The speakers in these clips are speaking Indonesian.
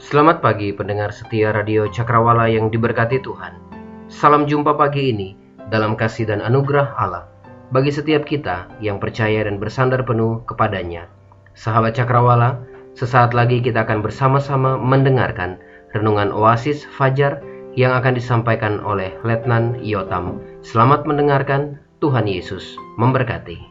Selamat pagi pendengar setia Radio Cakrawala yang diberkati Tuhan. Salam jumpa pagi ini dalam kasih dan anugerah Allah bagi setiap kita yang percaya dan bersandar penuh kepadanya. Sahabat Cakrawala, sesaat lagi kita akan bersama-sama mendengarkan renungan Oasis Fajar yang akan disampaikan oleh Letnan Yotam. Selamat mendengarkan, Tuhan Yesus memberkati.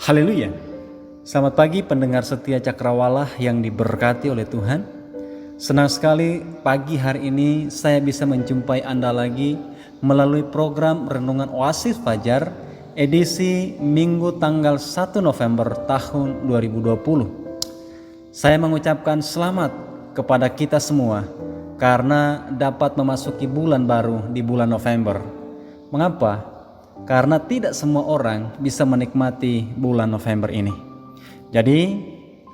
Haleluya. Selamat pagi pendengar setia Cakrawala yang diberkati oleh Tuhan. Senang sekali pagi hari ini saya bisa menjumpai Anda lagi melalui program Renungan Oasis Fajar edisi Minggu tanggal 1 November tahun 2020. Saya mengucapkan selamat kepada kita semua karena dapat memasuki bulan baru di bulan November. Mengapa? Karena tidak semua orang bisa menikmati bulan November ini. Jadi,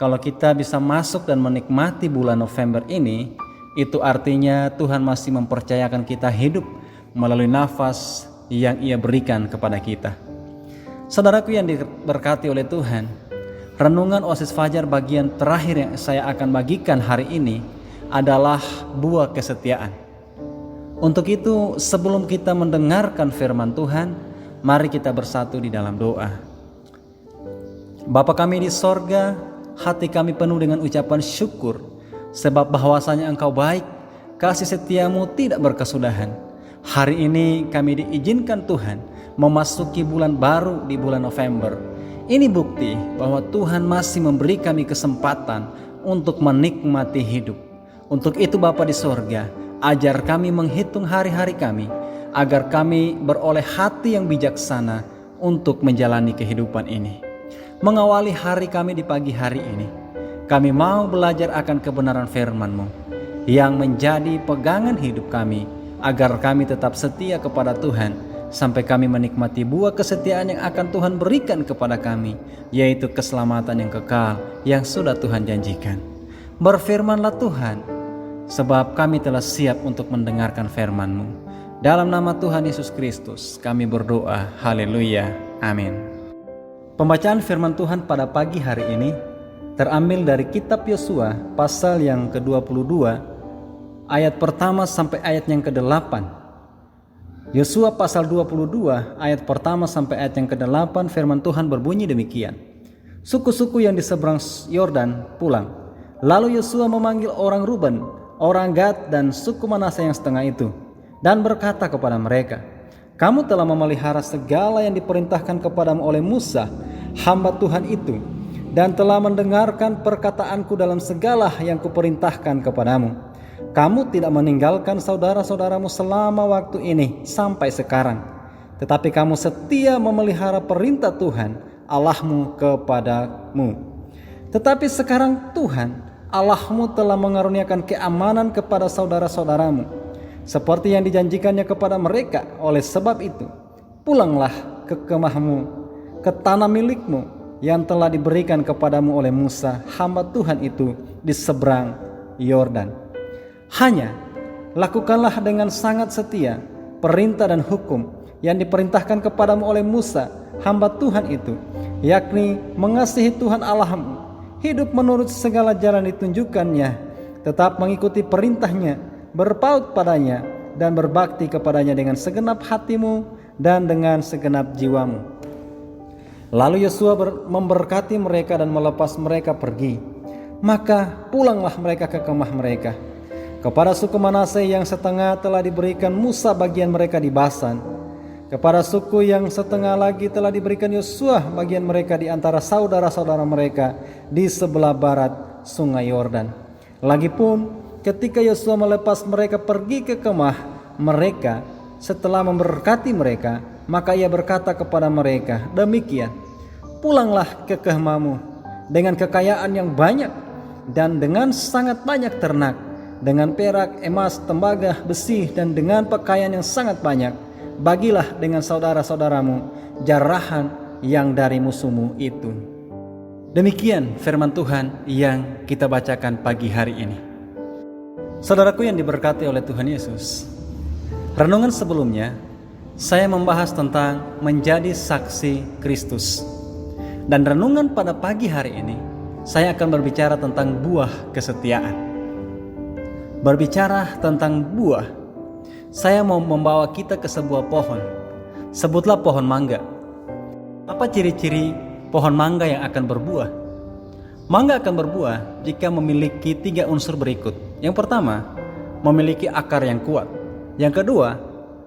kalau kita bisa masuk dan menikmati bulan November ini, itu artinya Tuhan masih mempercayakan kita hidup melalui nafas yang Ia berikan kepada kita. Saudaraku yang diberkati oleh Tuhan, renungan Oasis Fajar bagian terakhir yang saya akan bagikan hari ini adalah buah kesetiaan. Untuk itu, sebelum kita mendengarkan firman Tuhan, mari kita bersatu di dalam doa. Bapa kami di sorga, hati kami penuh dengan ucapan syukur, sebab bahwasanya Engkau baik, kasih setiamu tidak berkesudahan. Hari ini kami diizinkan Tuhan memasuki bulan baru di bulan November. Ini bukti bahwa Tuhan masih memberi kami kesempatan untuk menikmati hidup. Untuk itu Bapa di sorga, ajar kami menghitung hari-hari kami, agar kami beroleh hati yang bijaksana untuk menjalani kehidupan ini. Mengawali hari kami di pagi hari ini, kami mau belajar akan kebenaran firman-Mu yang menjadi pegangan hidup kami, agar kami tetap setia kepada Tuhan sampai kami menikmati buah kesetiaan yang akan Tuhan berikan kepada kami, yaitu keselamatan yang kekal yang sudah Tuhan janjikan. Berfirmanlah Tuhan, sebab kami telah siap untuk mendengarkan firman-Mu. Dalam nama Tuhan Yesus Kristus kami berdoa, haleluya, amin. Pembacaan firman Tuhan pada pagi hari ini terambil dari kitab Yosua pasal yang ke-22 ayat pertama sampai ayat yang ke-8. Yosua pasal 22 ayat pertama sampai ayat yang ke-8, firman Tuhan berbunyi demikian. suku-suku yang di seberang Yordan pulang. Lalu Yosua memanggil orang Ruben, orang Gad, dan suku Manasye yang setengah itu, dan berkata kepada mereka, "Kamu telah memelihara segala yang diperintahkan kepadamu oleh Musa, hamba Tuhan itu, dan telah mendengarkan perkataanku dalam segala yang kuperintahkan kepadamu. Kamu tidak meninggalkan saudara-saudaramu selama waktu ini sampai sekarang, tetapi kamu setia memelihara perintah Tuhan Allahmu kepadamu. Tetapi sekarang Tuhan Allahmu telah mengaruniakan keamanan kepada saudara-saudaramu, seperti yang dijanjikannya kepada mereka. Oleh sebab itu, pulanglah ke kemahmu, ke tanah milikmu yang telah diberikan kepadamu oleh Musa, hamba Tuhan itu di seberang Yordan. Hanya lakukanlah dengan sangat setia perintah dan hukum yang diperintahkan kepadamu oleh Musa, hamba Tuhan itu, yakni mengasihi Tuhan Allahmu, hidup menurut segala jalan ditunjukkannya, tetap mengikuti perintahnya, berpaut padanya, dan berbakti kepadanya dengan segenap hatimu dan dengan segenap jiwamu." Lalu Yosua memberkati mereka dan melepas mereka pergi. Maka pulanglah mereka ke kemah mereka. Kepada suku Manasye yang setengah telah diberikan Musa bagian mereka di Basan. Kepada suku yang setengah lagi telah diberikan Yosua bagian mereka di antara saudara-saudara mereka di sebelah barat sungai Yordan. Lagipun ketika Yosua melepas mereka pergi ke kemah mereka, setelah memberkati mereka, maka ia berkata kepada mereka, "Demikian, pulanglah ke kemahmu dengan kekayaan yang banyak dan dengan sangat banyak ternak, dengan perak, emas, tembaga, besi, dan dengan pakaian yang sangat banyak. Bagilah dengan saudara-saudaramu jarahan yang dari musuhmu itu." Demikian firman Tuhan yang kita bacakan pagi hari ini. Saudaraku yang diberkati oleh Tuhan Yesus, renungan sebelumnya saya membahas tentang menjadi saksi Kristus. Dan renungan pada pagi hari ini saya akan berbicara tentang buah kesetiaan. Berbicara tentang buah, saya mau membawa kita ke sebuah pohon. Sebutlah pohon mangga. Apa ciri-ciri pohon mangga yang akan berbuah? Mangga akan berbuah jika memiliki 3 unsur berikut. Yang pertama, memiliki akar yang kuat. Yang kedua,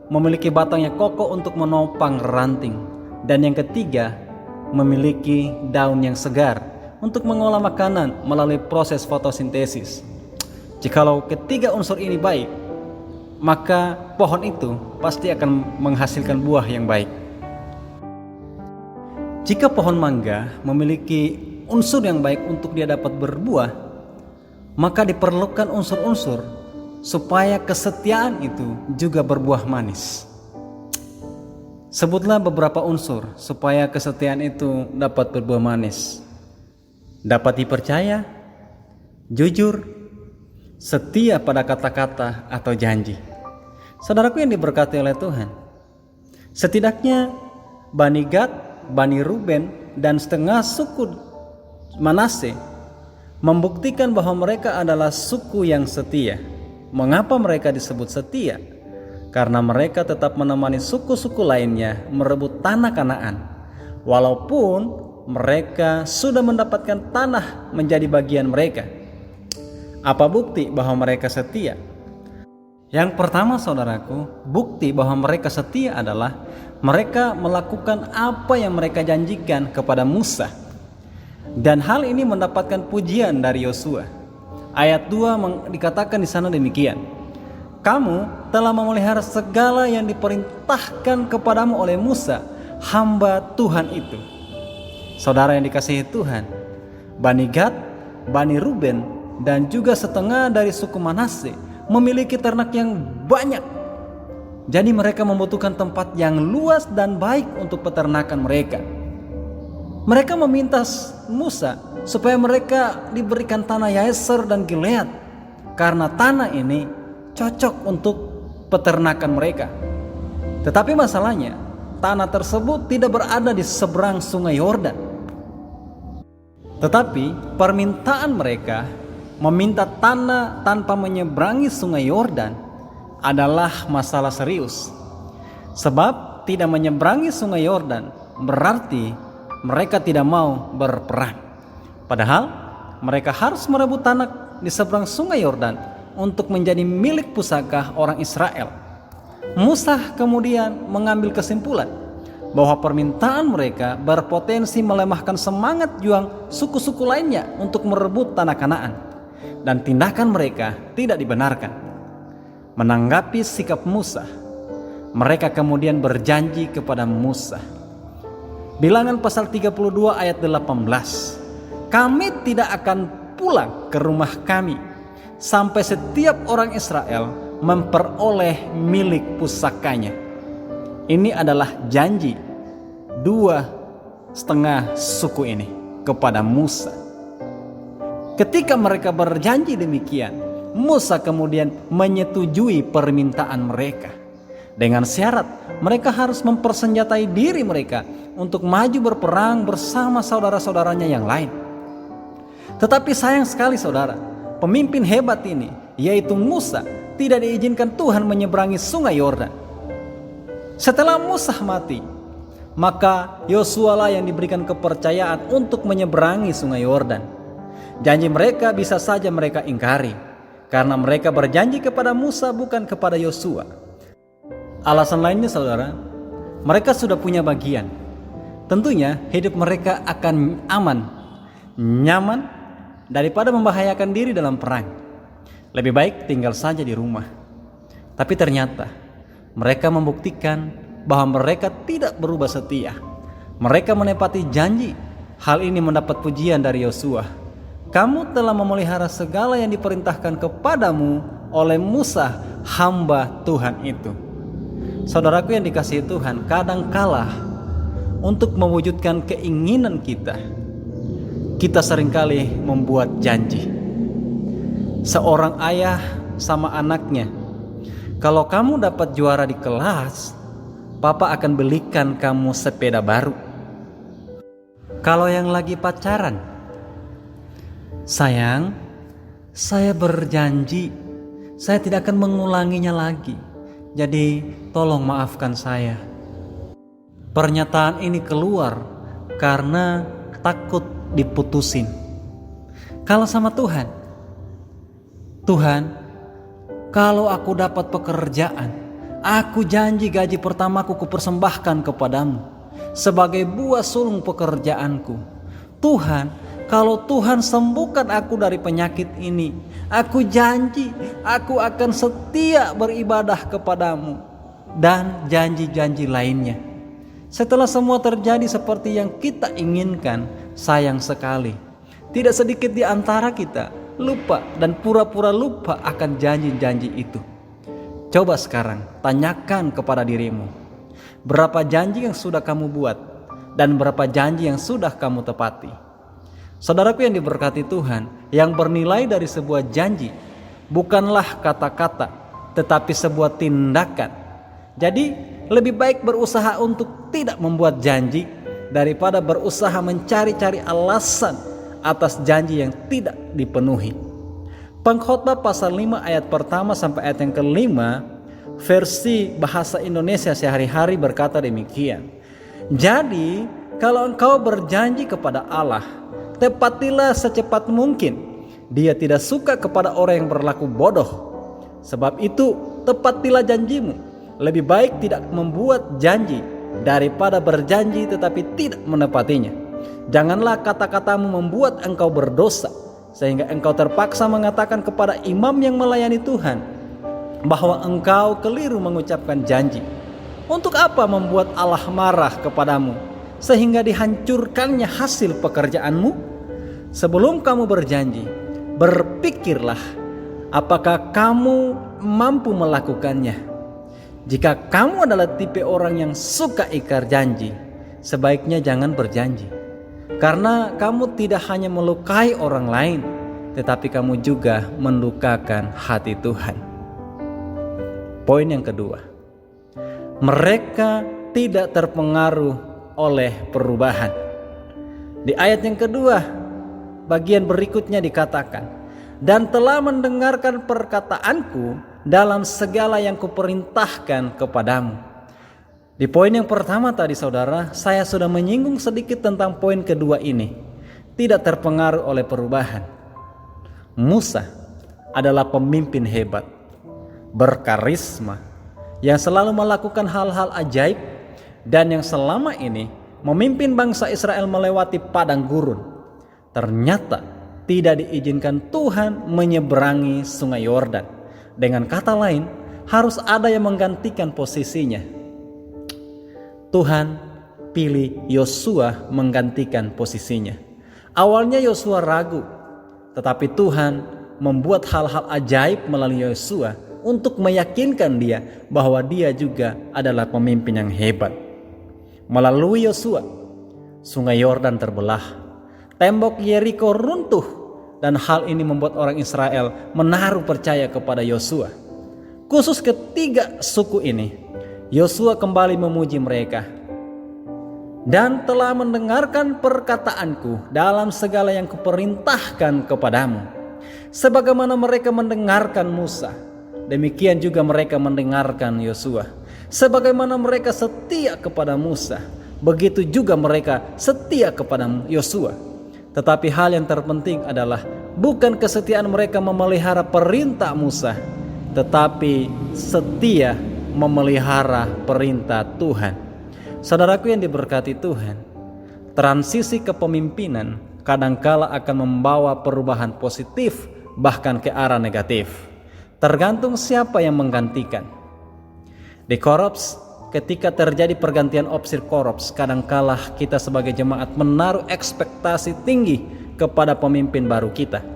memiliki batang yang kokoh untuk menopang ranting. Dan yang ketiga, memiliki daun yang segar untuk mengolah makanan melalui proses fotosintesis. Jikalau ketiga unsur ini baik, maka pohon itu pasti akan menghasilkan buah yang baik. Jika pohon mangga memiliki unsur yang baik untuk dia dapat berbuah, maka diperlukan unsur-unsur supaya kesetiaan itu juga berbuah manis. Sebutlah beberapa unsur supaya kesetiaan itu dapat berbuah manis. Dapat dipercaya, jujur, setia pada kata-kata atau janji. Saudaraku yang diberkati oleh Tuhan, setidaknya Bani Gad, Bani Ruben, dan setengah suku Manasye membuktikan bahwa mereka adalah suku yang setia. Mengapa mereka disebut setia? Karena mereka tetap menemani suku-suku lainnya merebut tanah Kanaan, walaupun mereka sudah mendapatkan tanah menjadi bagian mereka. Apa bukti bahwa mereka setia? Yang pertama, saudaraku, bukti bahwa mereka setia adalah mereka melakukan apa yang mereka janjikan kepada Musa. Dan hal ini mendapatkan pujian dari Yosua. Ayat 2 dikatakan di sana demikian, "Kamu telah memelihara segala yang diperintahkan kepadamu oleh Musa, hamba Tuhan itu." Saudara yang dikasihi Tuhan, Bani Gad, Bani Ruben, dan juga setengah dari suku Manasye memiliki ternak yang banyak. Jadi mereka membutuhkan tempat yang luas dan baik untuk peternakan mereka. Mereka meminta Musa supaya mereka diberikan tanah Yaser dan Gilead, karena tanah ini cocok untuk peternakan mereka. Tetapi masalahnya, tanah tersebut tidak berada di seberang sungai Yordan. Tetapi permintaan mereka meminta tanah tanpa menyeberangi sungai Yordan adalah masalah serius. Sebab tidak menyeberangi sungai Yordan berarti mereka tidak mau berperang. Padahal mereka harus merebut tanah di seberang sungai Yordan untuk menjadi milik pusaka orang Israel. Musa kemudian mengambil kesimpulan bahwa permintaan mereka berpotensi melemahkan semangat juang suku-suku lainnya untuk merebut tanah Kanaan, dan tindakan mereka tidak dibenarkan. Menanggapi sikap Musa, mereka kemudian berjanji kepada Musa. Bilangan pasal 32 ayat 18, kami tidak akan pulang ke rumah kami sampai setiap orang Israel memperoleh milik pusakanya. Ini adalah janji 2,5 suku ini kepada Musa. Ketika mereka berjanji demikian, Musa kemudian menyetujui permintaan mereka dengan syarat mereka harus mempersenjatai diri mereka untuk maju berperang bersama saudara-saudaranya yang lain. Tetapi sayang sekali saudara, pemimpin hebat ini yaitu Musa tidak diizinkan Tuhan menyeberangi sungai Yordan. Setelah Musa mati, maka Yosua lah yang diberikan kepercayaan untuk menyeberangi sungai Yordan. Janji mereka bisa saja mereka ingkari karena mereka berjanji kepada Musa bukan kepada Yosua. Alasan lainnya saudara, mereka sudah punya bagian. Tentunya hidup mereka akan aman, nyaman daripada membahayakan diri dalam perang. Lebih baik tinggal saja di rumah. Tapi ternyata mereka membuktikan bahwa mereka tidak berubah setia. Mereka menepati janji. Hal ini mendapat pujian dari Yosua. Kamu telah memelihara segala yang diperintahkan kepadamu oleh Musa, hamba Tuhan itu. Saudaraku yang dikasihi Tuhan, kadang kala untuk mewujudkan keinginan kita seringkali membuat janji. Seorang ayah sama anaknya, kalau kamu dapat juara di kelas, Papa akan belikan kamu sepeda baru. Kalau yang lagi pacaran, sayang, saya berjanji saya tidak akan mengulanginya lagi. Jadi tolong maafkan saya. Pernyataan ini keluar karena takut diputusin. Kalau sama Tuhan, kalau aku dapat pekerjaan, aku janji gaji pertamaku kupersembahkan kepadamu sebagai buah sulung pekerjaanku. Tuhan, kalau Tuhan sembuhkan aku dari penyakit ini, aku janji aku akan setia beribadah kepadamu, dan janji-janji lainnya. Setelah semua terjadi seperti yang kita inginkan, sayang sekali tidak sedikit di antara kita lupa dan pura-pura lupa akan janji-janji itu. Coba sekarang tanyakan kepada dirimu, berapa janji yang sudah kamu buat dan berapa janji yang sudah kamu tepati. Saudaraku yang diberkati Tuhan, yang bernilai dari sebuah janji bukanlah kata-kata tetapi sebuah tindakan. Jadi lebih baik berusaha untuk tidak membuat janji daripada berusaha mencari-cari alasan atas janji yang tidak dipenuhi. Pengkhotbah pasal 5 ayat pertama sampai ayat yang kelima, versi bahasa Indonesia sehari-hari berkata demikian. Jadi kalau engkau berjanji kepada Allah, tepatilah secepat mungkin. Dia tidak suka kepada orang yang berlaku bodoh. Sebab itu tepatilah janjimu. Lebih baik tidak membuat janji daripada berjanji tetapi tidak menepatinya. Janganlah kata-katamu membuat engkau berdosa, sehingga engkau terpaksa mengatakan kepada imam yang melayani Tuhan bahwa engkau keliru mengucapkan janji. Untuk apa membuat Allah marah kepadamu sehingga dihancurkannya hasil pekerjaanmu? Sebelum kamu berjanji, berpikirlah apakah kamu mampu melakukannya. Jika kamu adalah tipe orang yang suka ingkar janji, sebaiknya jangan berjanji. Karena kamu tidak hanya melukai orang lain, tetapi kamu juga melukakan hati Tuhan. Poin yang kedua, mereka tidak terpengaruh oleh perubahan. Di ayat yang kedua, bagian berikutnya dikatakan, dan telah mendengarkan perkataanku dalam segala yang kuperintahkan kepadamu. Di poin yang pertama tadi saudara, saya sudah menyinggung sedikit tentang poin kedua ini. Tidak terpengaruh oleh perubahan. Musa adalah pemimpin hebat, berkarisma, yang selalu melakukan hal-hal ajaib dan yang selama ini memimpin bangsa Israel melewati padang gurun. Ternyata tidak diizinkan Tuhan menyeberangi sungai Yordan. Dengan kata lain, harus ada yang menggantikan posisinya. Tuhan pilih Yosua menggantikan posisinya. Awalnya Yosua ragu, tetapi Tuhan membuat hal-hal ajaib melalui Yosua untuk meyakinkan dia bahwa dia juga adalah pemimpin yang hebat. Melalui Yosua, sungai Yordan terbelah, tembok Yeriko runtuh, dan hal ini membuat orang Israel menaruh percaya kepada Yosua. Khusus ketiga suku ini, Yosua kembali memuji mereka. Dan telah mendengarkan perkataanku dalam segala yang kuperintahkan kepadamu. Sebagaimana mereka mendengarkan Musa, demikian juga mereka mendengarkan Yosua. Sebagaimana mereka setia kepada Musa, begitu juga mereka setia kepada Yosua. Tetapi hal yang terpenting adalah bukan kesetiaan mereka memelihara perintah Musa, tetapi setia memelihara perintah Tuhan. Saudaraku yang diberkati Tuhan, transisi kepemimpinan kadangkala akan membawa perubahan positif bahkan ke arah negatif. Tergantung siapa yang menggantikan. Di Korops, ketika terjadi pergantian opsi Korops, kadangkala kita sebagai jemaat menaruh ekspektasi tinggi kepada pemimpin baru kita.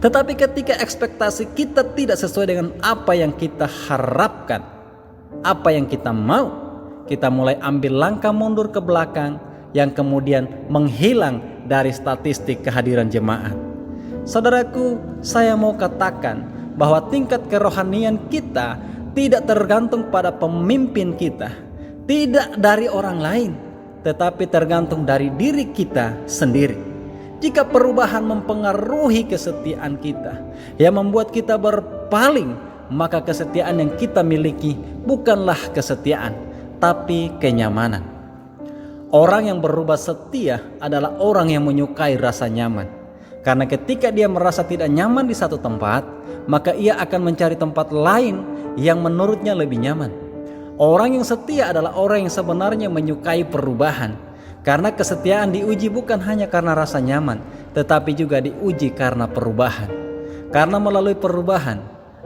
Tetapi ketika ekspektasi kita tidak sesuai dengan apa yang kita harapkan, apa yang kita mau, kita mulai ambil langkah mundur ke belakang yang kemudian menghilang dari statistik kehadiran jemaat. Saudaraku, saya mau katakan bahwa tingkat kerohanian kita tidak tergantung pada pemimpin kita, tidak dari orang lain, tetapi tergantung dari diri kita sendiri. Jika perubahan mempengaruhi kesetiaan kita, yang membuat kita berpaling, maka kesetiaan yang kita miliki bukanlah kesetiaan, tapi kenyamanan. Orang yang berubah setia adalah orang yang menyukai rasa nyaman. Karena ketika dia merasa tidak nyaman di satu tempat, maka ia akan mencari tempat lain yang menurutnya lebih nyaman. Orang yang setia adalah orang yang sebenarnya menyukai perubahan. Karena kesetiaan diuji bukan hanya karena rasa nyaman, tetapi juga diuji karena perubahan. Karena melalui perubahan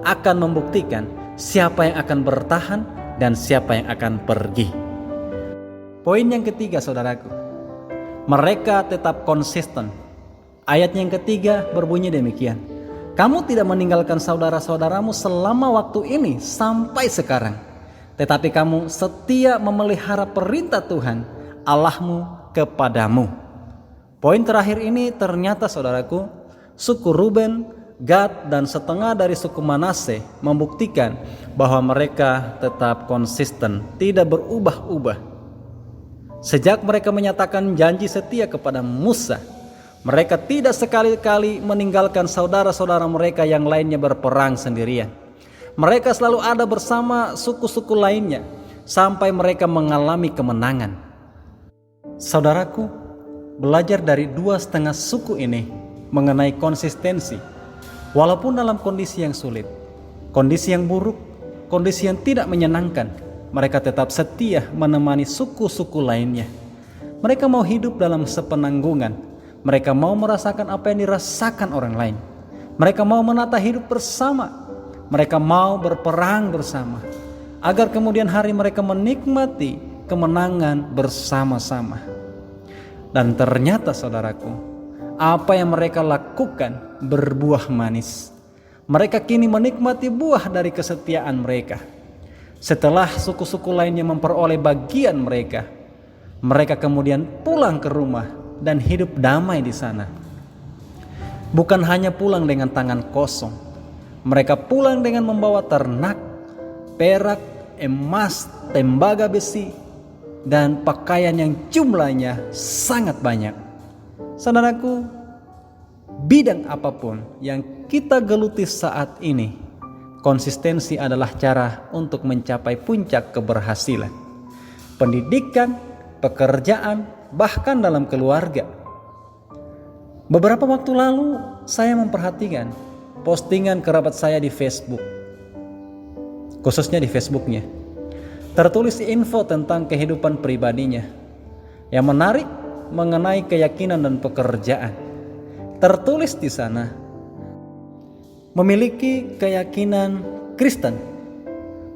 akan membuktikan siapa yang akan bertahan dan siapa yang akan pergi. Poin yang ketiga saudaraku, mereka tetap konsisten. Ayat yang ketiga berbunyi demikian. Kamu tidak meninggalkan saudara-saudaramu selama waktu ini sampai sekarang. Tetapi kamu setia memelihara perintah Tuhan Allahmu kepadamu. Poin terakhir ini ternyata saudaraku, suku Ruben, Gad dan setengah dari suku Manase membuktikan bahwa mereka tetap konsisten, tidak berubah-ubah. Sejak mereka menyatakan janji setia kepada Musa, mereka tidak sekali-kali meninggalkan saudara-saudara mereka yang lainnya berperang sendirian. Mereka selalu ada bersama suku-suku lainnya sampai mereka mengalami kemenangan. Saudaraku, belajar dari 2,5 suku ini mengenai konsistensi. Walaupun dalam kondisi yang sulit, kondisi yang buruk, kondisi yang tidak menyenangkan, mereka tetap setia menemani suku-suku lainnya. Mereka mau hidup dalam sepenanggungan. Mereka mau merasakan apa yang dirasakan orang lain. Mereka mau menata hidup bersama. Mereka mau berperang bersama, agar kemudian hari mereka menikmati kemenangan bersama-sama. Dan ternyata saudaraku, apa yang mereka lakukan berbuah manis. Mereka kini menikmati buah dari kesetiaan mereka. Setelah suku-suku lainnya memperoleh bagian mereka, mereka kemudian pulang ke rumah dan hidup damai di sana. Bukan hanya pulang dengan tangan kosong, mereka pulang dengan membawa ternak, perak, emas, tembaga besi, dan pakaian yang jumlahnya sangat banyak. Saudaraku, bidang apapun yang kita geluti saat ini, konsistensi adalah cara untuk mencapai puncak keberhasilan. pendidikan, pekerjaan, bahkan dalam keluarga. Beberapa waktu lalu saya memperhatikan postingan kerabat saya di Facebook, khususnya di Facebooknya. Tertulis info tentang kehidupan pribadinya yang menarik mengenai keyakinan dan pekerjaan. Tertulis di sana, memiliki keyakinan Kristen,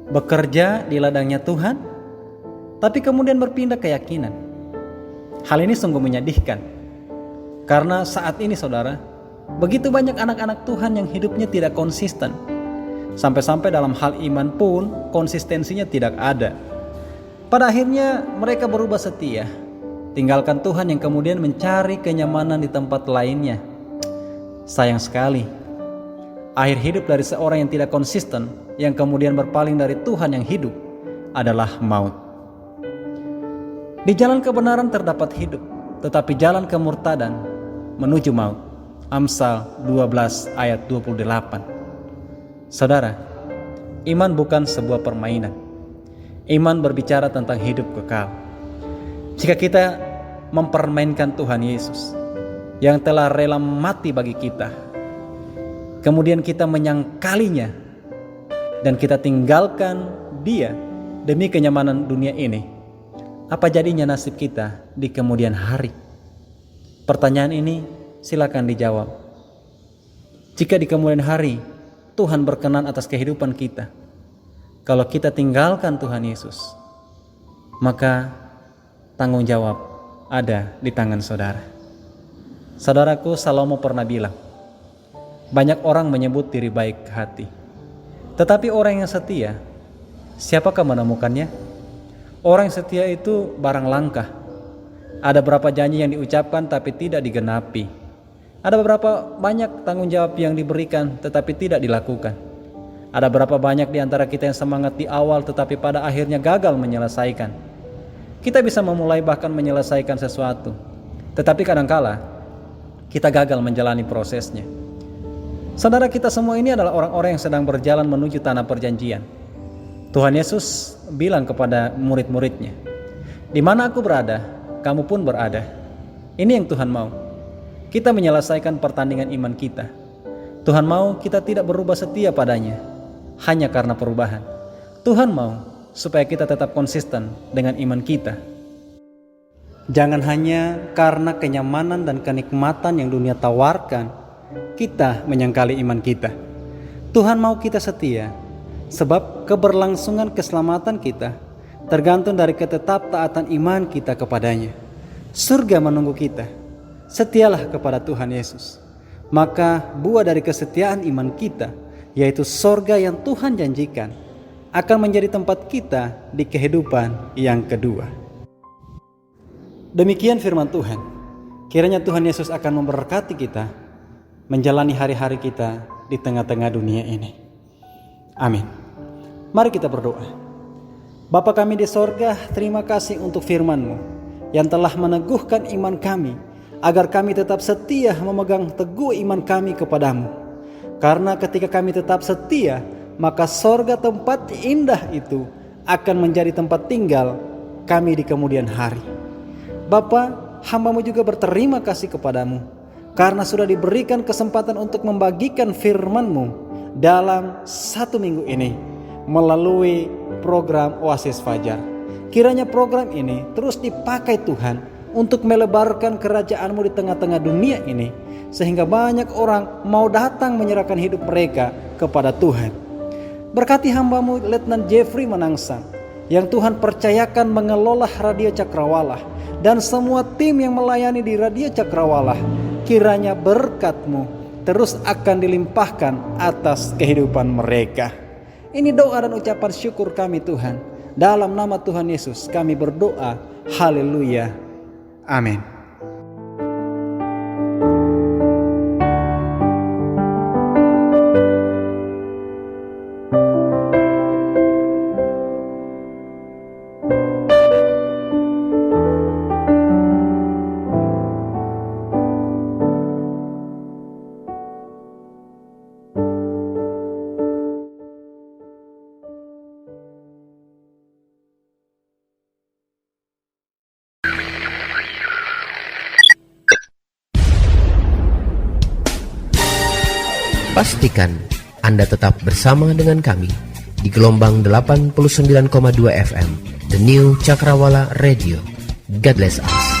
bekerja di ladangnya Tuhan, tapi kemudian berpindah keyakinan. Hal ini sungguh menyedihkan, karena saat ini saudara, begitu banyak anak-anak Tuhan yang hidupnya tidak konsisten. Sampai-sampai dalam hal iman pun konsistensinya tidak ada. Pada akhirnya mereka berubah setia, tinggalkan Tuhan yang kemudian mencari kenyamanan di tempat lainnya. Sayang sekali, akhir hidup dari seorang yang tidak konsisten, yang kemudian berpaling dari Tuhan yang hidup, adalah maut. Di jalan kebenaran terdapat hidup, tetapi jalan kemurtadan menuju maut. Amsal 12 ayat 28. Saudara, iman bukan sebuah permainan. Iman berbicara tentang hidup kekal. Jika kita mempermainkan Tuhan Yesus yang telah rela mati bagi kita, kemudian kita menyangkalinya dan kita tinggalkan Dia demi kenyamanan dunia ini, apa jadinya nasib kita di kemudian hari? Pertanyaan ini silakan dijawab. Jika di kemudian hari Tuhan berkenan atas kehidupan kita, kalau kita tinggalkan Tuhan Yesus, maka tanggung jawab ada di tangan saudara. Saudaraku, Salomo pernah bilang, banyak orang menyebut diri baik hati, tetapi orang yang setia, siapakah menemukannya? Orang yang setia itu barang langka. Ada berapa janji yang diucapkan tapi tidak digenapi. Ada beberapa banyak tanggung jawab yang diberikan tetapi tidak dilakukan. Ada berapa banyak di antara kita yang semangat di awal tetapi pada akhirnya gagal menyelesaikan. Kita bisa memulai bahkan menyelesaikan sesuatu, tetapi kadangkala kita gagal menjalani prosesnya. Saudara, kita semua ini adalah orang-orang yang sedang berjalan menuju tanah perjanjian. Tuhan Yesus bilang kepada murid-muridnya, di mana aku berada, kamu pun berada. Ini yang Tuhan mau. Kita menyelesaikan pertandingan iman kita. Tuhan mau kita tidak berubah setia padanya hanya karena perubahan. Tuhan mau supaya kita tetap konsisten dengan iman kita. Jangan hanya karena kenyamanan dan kenikmatan yang dunia tawarkan, kita menyangkali iman kita. Tuhan mau kita setia, sebab keberlangsungan keselamatan kita tergantung dari ketetap-taatan iman kita kepadanya. Surga menunggu kita. Setialah kepada Tuhan Yesus. Maka buah dari kesetiaan iman kita, yaitu surga yang Tuhan janjikan, akan menjadi tempat kita di kehidupan yang kedua. Demikian firman Tuhan. Kiranya Tuhan Yesus akan memberkati kita menjalani hari-hari kita di tengah-tengah dunia ini. Amin. Mari kita berdoa. Bapa kami di sorga, terima kasih untuk firman-Mu yang telah meneguhkan iman kami, agar kami tetap setia memegang teguh iman kami kepadamu. Karena ketika kami tetap setia, maka sorga tempat indah itu akan menjadi tempat tinggal kami di kemudian hari. Bapa, hamba-Mu juga berterima kasih kepadamu, karena sudah diberikan kesempatan untuk membagikan firman-Mu dalam 1 minggu ini melalui program Oasis Fajar. Kiranya program ini terus dipakai Tuhan untuk melebarkan kerajaan-Mu di tengah-tengah dunia ini, sehingga banyak orang mau datang menyerahkan hidup mereka kepada Tuhan. Berkati hamba-Mu Letnan Jeffrey Manangsang yang Tuhan percayakan mengelola Radio Cakrawala dan semua tim yang melayani di Radio Cakrawala. Kiranya berkat-Mu terus akan dilimpahkan atas kehidupan mereka. Ini doa dan ucapan syukur kami Tuhan. Dalam nama Tuhan Yesus kami berdoa. Haleluya. Amin. Pastikan Anda tetap bersama dengan kami di gelombang 89,2 FM, The New Cakrawala Radio. God bless us.